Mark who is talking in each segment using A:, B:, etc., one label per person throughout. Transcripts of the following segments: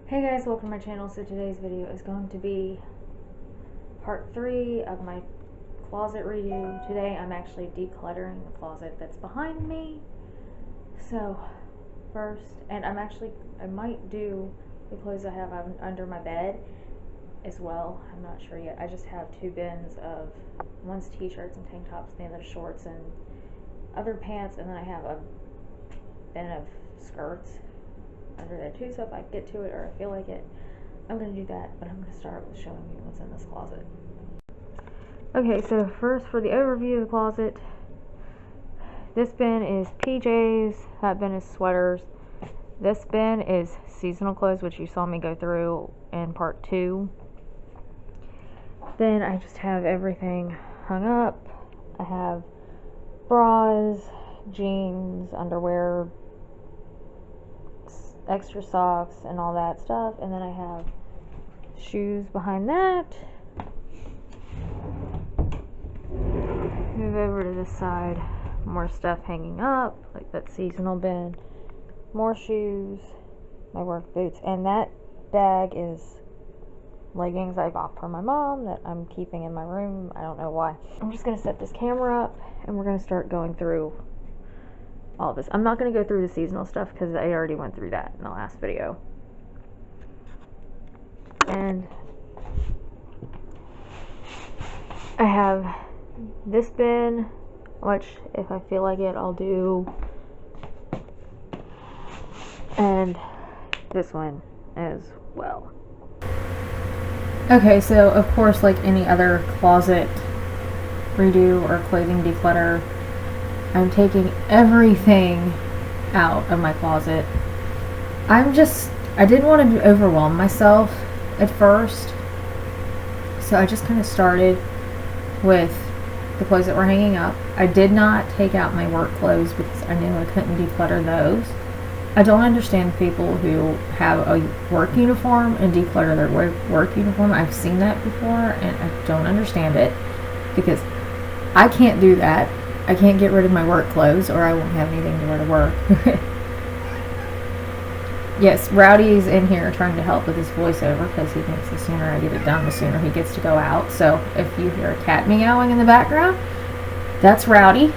A: Hey guys, welcome to my channel. So today's video is going to be part 3 of my closet redo. Today I'm actually decluttering the closet that's behind me. So first, and I might do the clothes I have under my bed as well. I'm not sure yet. I just have 2 bins of, one's t-shirts and tank tops, the other shorts and other pants, and then I have a bin of skirts under there too, so if I get to it or I feel like it, I'm going to do that, but I'm going to start with showing you what's in this closet. Okay, so first for the overview of the closet, this bin is PJs, that bin is sweaters, this bin is seasonal clothes, which you saw me go through in part 2. Then I just have everything hung up. I have bras, jeans, underwear, extra socks and all that stuff, and then I have shoes behind that. Move over to this side, more stuff hanging up, like that seasonal bin, more shoes, my work boots, and that bag is leggings I bought for my mom that I'm keeping in my room. I don't know why. I'm just gonna set this camera up and we're gonna start going through all this. I'm not going to go through the seasonal stuff because I already went through that in the last video. And I have this bin, which if I feel like it, I'll do. And this one as well. Okay, so of course, like any other closet redo or clothing declutter, I'm taking everything out of my closet. I didn't want to overwhelm myself at first, so I just kind of started with the clothes that were hanging up. I did not take out my work clothes because I knew I couldn't declutter those. I don't understand people who have a work uniform and declutter their work uniform. I've seen that before and I don't understand it because I can't do that. I can't get rid of my work clothes or I won't have anything to wear to work. Yes, Rowdy's in here trying to help with his voiceover because he thinks the sooner I get it done, the sooner he gets to go out. So if you hear a cat meowing in the background, that's Rowdy.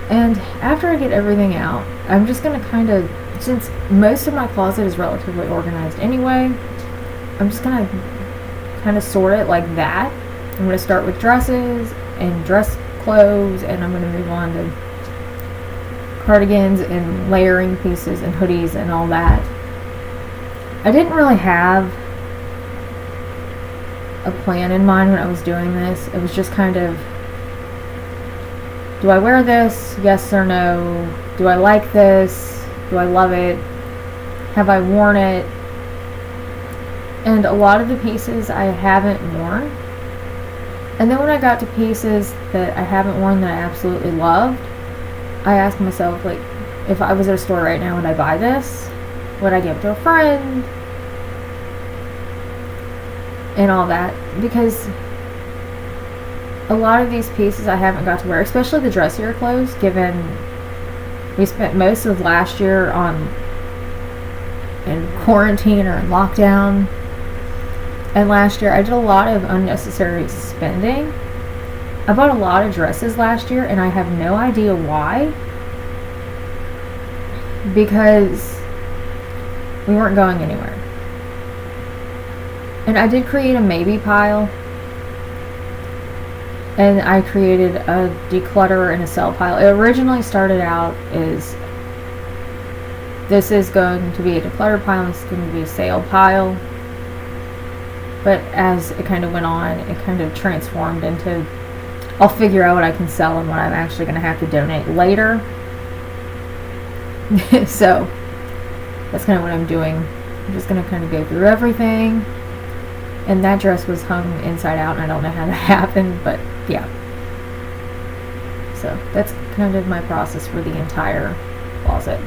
A: And after I get everything out, I'm just going to since most of my closet is relatively organized anyway, I'm just going to sort it like that. I'm going to start with dresses and dress clothes, and I'm going to move on to cardigans and layering pieces and hoodies and all that. I didn't really have a plan in mind when I was doing this. It was just kind of, do I wear this? Yes or no? Do I like this? Do I love it? Have I worn it? And a lot of the pieces I haven't worn. And then when I got to pieces that I haven't worn that I absolutely loved, I asked myself, like, if I was at a store right now, would I buy this? Would I give it to a friend? And all that. Because a lot of these pieces I haven't got to wear, especially the dressier clothes, given we spent most of last year in quarantine or in lockdown. And last year, I did a lot of unnecessary spending. I bought a lot of dresses last year, and I have no idea why. Because we weren't going anywhere. And I did create a maybe pile. And I created a declutter and a sell pile. It originally started out as, this is going to be a declutter pile, this is going to be a sale pile. But as it kind of went on, it kind of transformed into, I'll figure out what I can sell and what I'm actually going to have to donate later. So, that's kind of what I'm doing. I'm just going to kind of go through everything. And that dress was hung inside out, and I don't know how that happened, but yeah. So, that's kind of my process for the entire closet.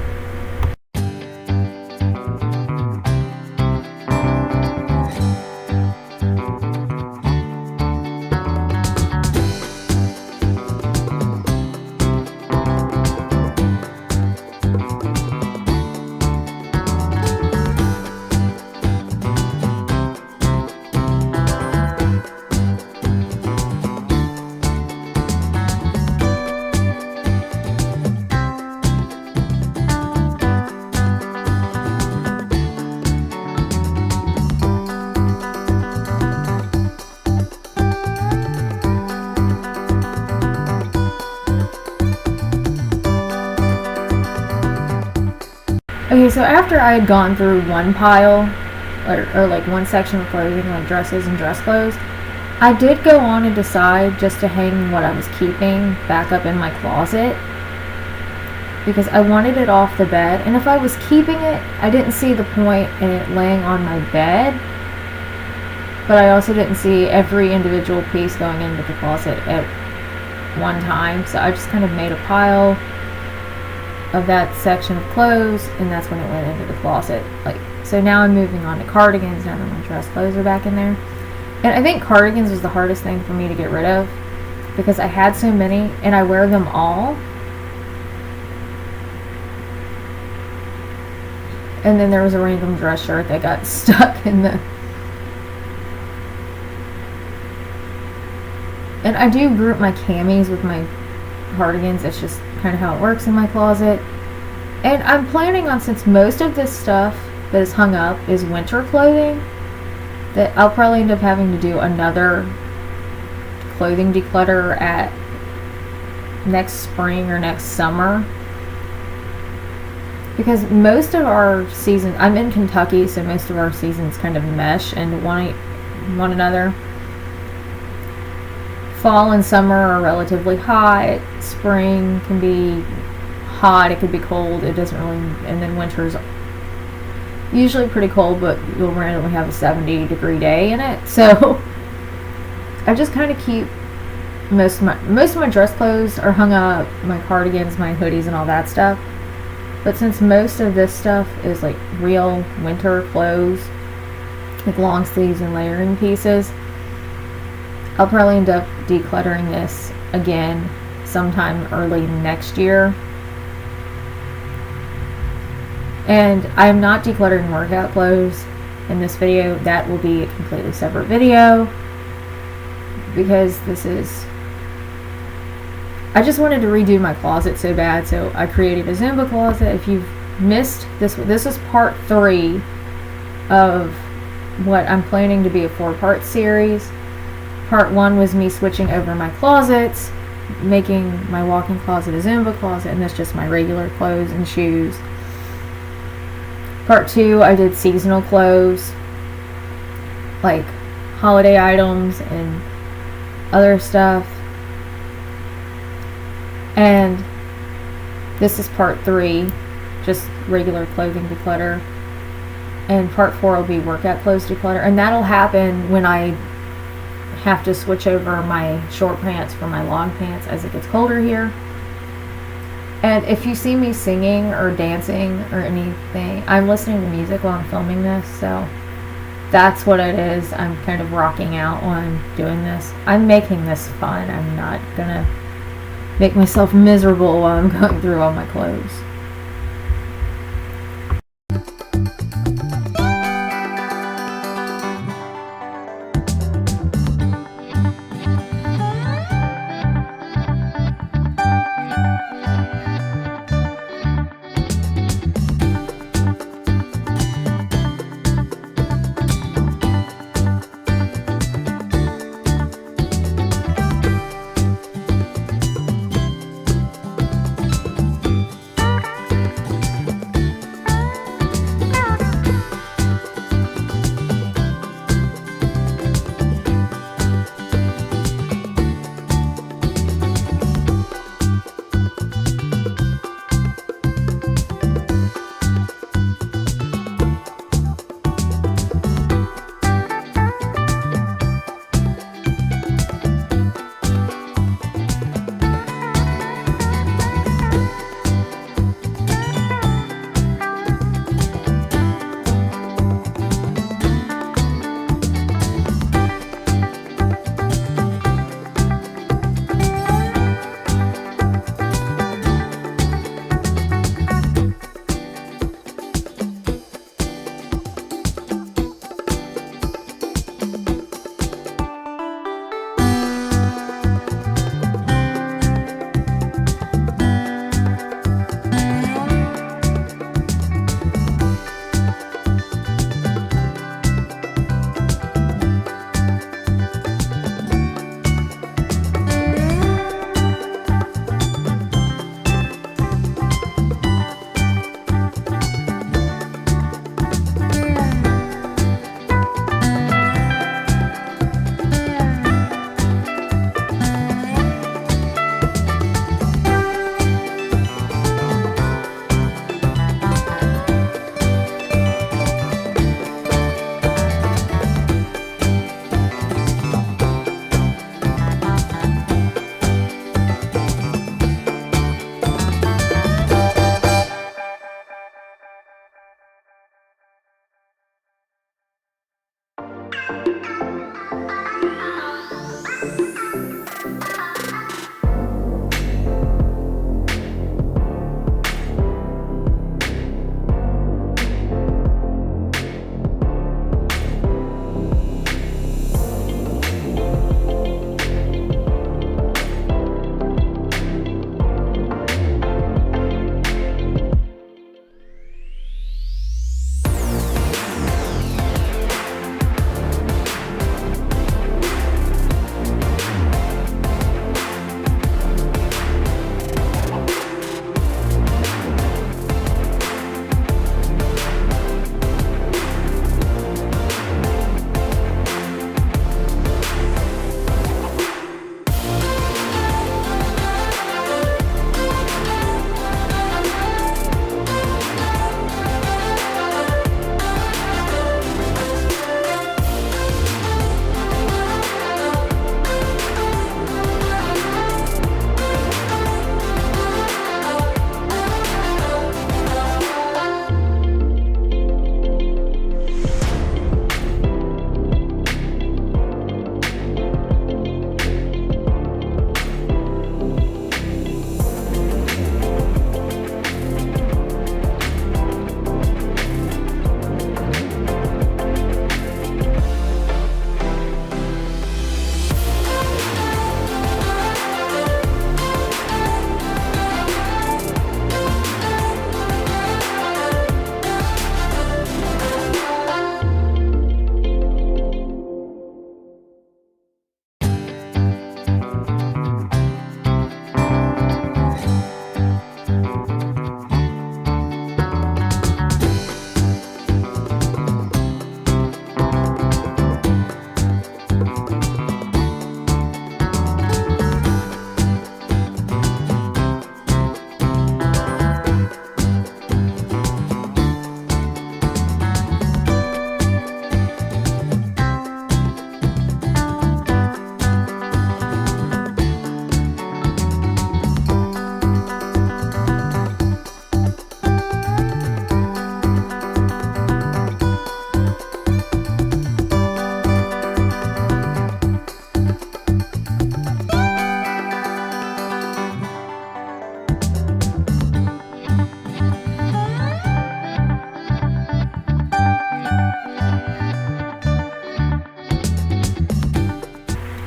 A: Okay, so after I had gone through one pile, or like one section of clothing, like dresses and dress clothes, I did go on and decide just to hang what I was keeping back up in my closet, because I wanted it off the bed, and if I was keeping it, I didn't see the point in it laying on my bed, but I also didn't see every individual piece going into the closet at one time, so I just kind of made a pile of that section of clothes, and that's when it went into the closet. Like, so now I'm moving on to cardigans now that my dress clothes are back in there. And I think cardigans was the hardest thing for me to get rid of, because I had so many and I wear them all. And then there was a random dress shirt that got stuck in the... And I do group my camis with my cardigans. It's just kind of how it works in my closet. And I'm planning on, since most of this stuff that is hung up is winter clothing, that I'll probably end up having to do another clothing declutter at next spring or next summer, because most of our season, I'm in Kentucky, so most of our seasons kind of mesh into one another. Fall and summer are relatively hot. Spring can be hot, it could be cold, it doesn't really, and then winter's usually pretty cold, but you'll randomly have a 70-degree day in it. So I just kind of keep most of my dress clothes are hung up, my cardigans, my hoodies, and all that stuff. But since most of this stuff is like real winter clothes, like long sleeves and layering pieces, I'll probably end up decluttering this again sometime early next year. And I'm not decluttering workout clothes in this video. That will be a completely separate video, because I just wanted to redo my closet so bad, so I created a Zumba closet. If you've missed this is part 3 of what I'm planning to be a 4-part series. Part 1 was me switching over my closets, making my walk-in closet a Zumba closet, and that's just my regular clothes and shoes. Part 2, I did seasonal clothes, like holiday items and other stuff. And this is part 3, just regular clothing declutter. And part 4 will be workout clothes declutter. And that'll happen when I have to switch over my short pants for my long pants as it gets colder here. And if you see me singing or dancing or anything, I'm listening to music while I'm filming this, so that's what it is. I'm kind of rocking out while I'm doing this. I'm making this fun. I'm not gonna make myself miserable while I'm going through all my clothes.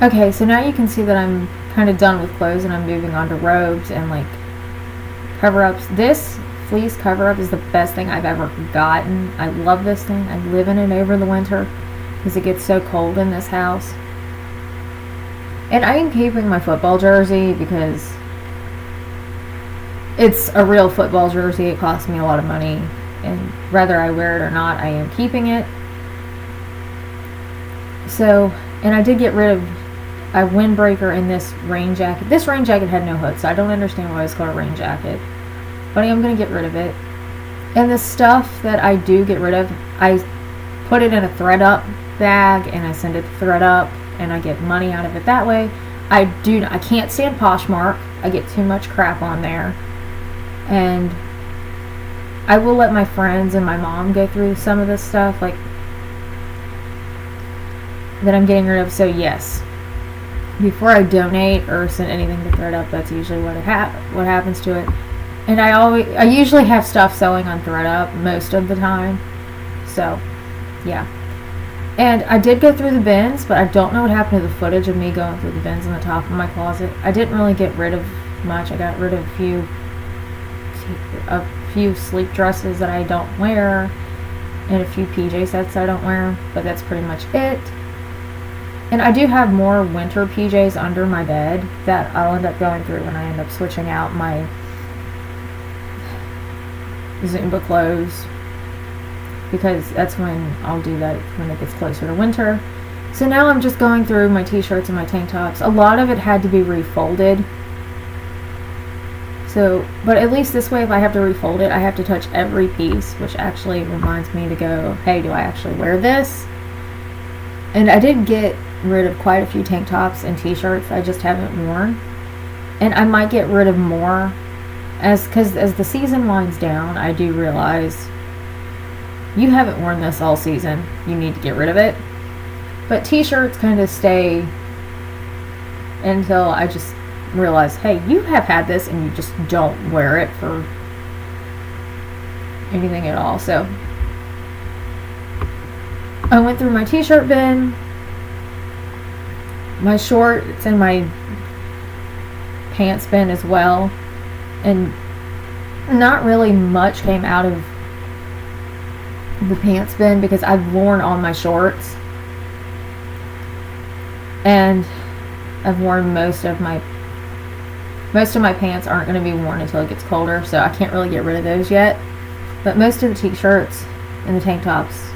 A: Okay, so now you can see that I'm kind of done with clothes and I'm moving on to robes and like cover-ups. This fleece cover-up is the best thing I've ever gotten. I love this thing. I live in it over the winter because it gets so cold in this house. And I am keeping my football jersey because it's a real football jersey. It costs me a lot of money, and whether I wear it or not, I am keeping it. So, and I did get rid of a windbreaker in this rain jacket. This rain jacket had no hood, so I don't understand why it's called a rain jacket. But I am going to get rid of it. And the stuff that I do get rid of, I put it in a thread-up bag, and I send it to thread-up, and I get money out of it that way. I can't stand Poshmark. I get too much crap on there. And I will let my friends and my mom go through some of this stuff, like, that I'm getting rid of. So yes, before I donate or send anything to thread-up, that's usually what happens to it. And I usually have stuff sewing on thread-up most of the time. So, yeah. And I did go through the bins, but I don't know what happened to the footage of me going through the bins in the top of my closet. I didn't really get rid of much. I got rid of a few sleep dresses that I don't wear and a few PJ sets I don't wear, but that's pretty much it. And I do have more winter PJs under my bed that I'll end up going through when I end up switching out my Zumba clothes, because that's when I'll do that, when it gets closer to winter. So now I'm just going through my t-shirts and my tank tops. A lot of it had to be refolded. So, but at least this way, if I have to refold it, I have to touch every piece, which actually reminds me to go, hey, do I actually wear this? And I did get rid of quite a few tank tops and t-shirts I just haven't worn. And I might get rid of more because as the season winds down, I do realize you haven't worn this all season. You need to get rid of it. But t-shirts kind of stay until I just realize, hey, you have had this and you just don't wear it for anything at all. So I went through my t-shirt bin, my shorts, and my pants bin as well. And not really much came out of the pants bin because I've worn all my shorts. And I've worn most of my pants aren't going to be worn until it gets colder, so I can't really get rid of those yet. But most of the t-shirts and the tank tops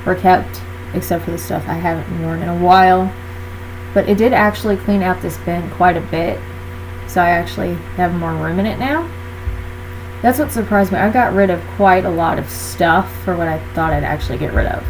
A: were kept, except for the stuff I haven't worn in a while. But it did actually clean out this bin quite a bit, so I actually have more room in it now. That's what surprised me. I got rid of quite a lot of stuff for what I thought I'd actually get rid of.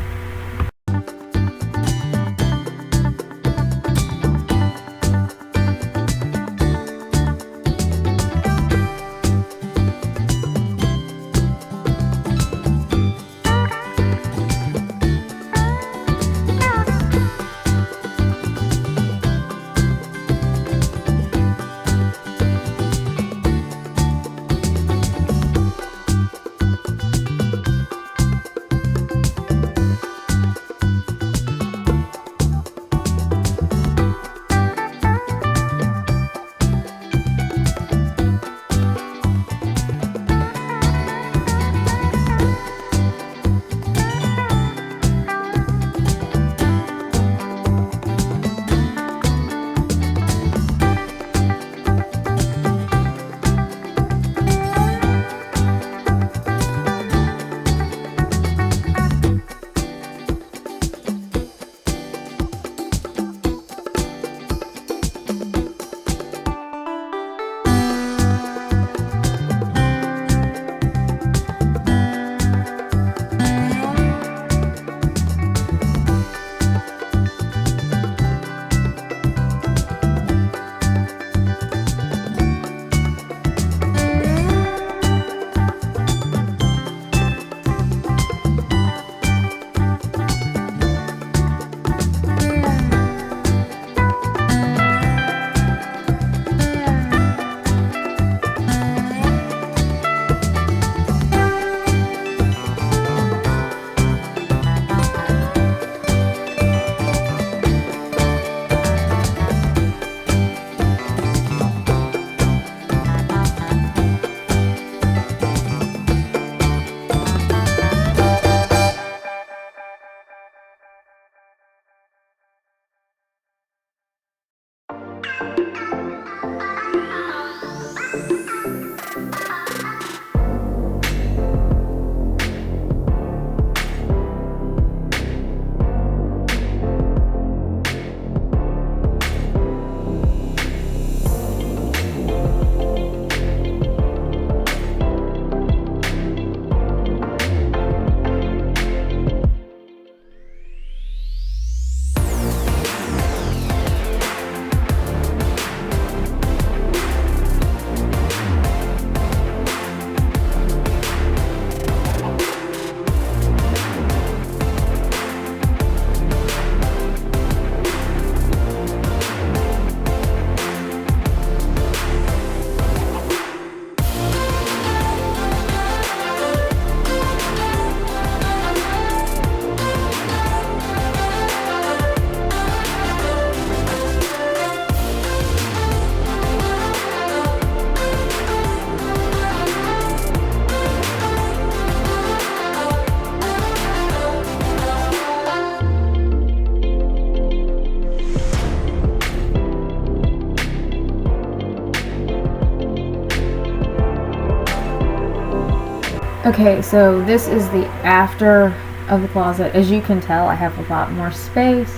A: Okay, so this is the after of the closet. As you can tell, I have a lot more space.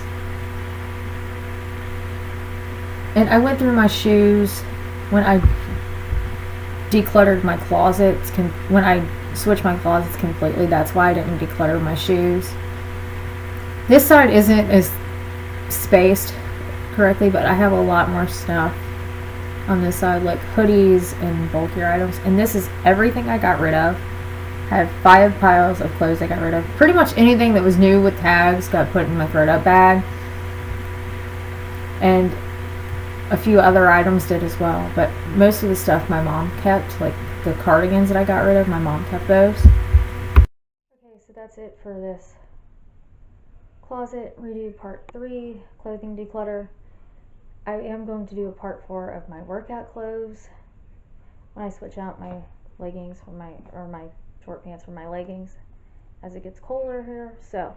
A: And I went through my shoes when I decluttered my closets. When I switched my closets completely, that's why I didn't declutter my shoes. This side isn't as spaced correctly, but I have a lot more stuff on this side, like hoodies and bulkier items. And this is everything I got rid of. I have 5 piles of clothes I got rid of. Pretty much anything that was new with tags got put in my throw up bag. And a few other items did as well. But most of the stuff my mom kept, like the cardigans that I got rid of, my mom kept those. Okay, so that's it for this closet redo part 3, clothing declutter. I am going to do a part 4 of my workout clothes when I switch out my leggings from my short pants from my leggings as it gets colder here. So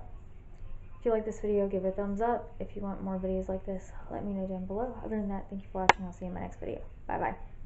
A: if you like this video, give it a thumbs up. If you want more videos like this, let me know down below. Other than that, thank you for watching. I'll see you in my next video. Bye bye.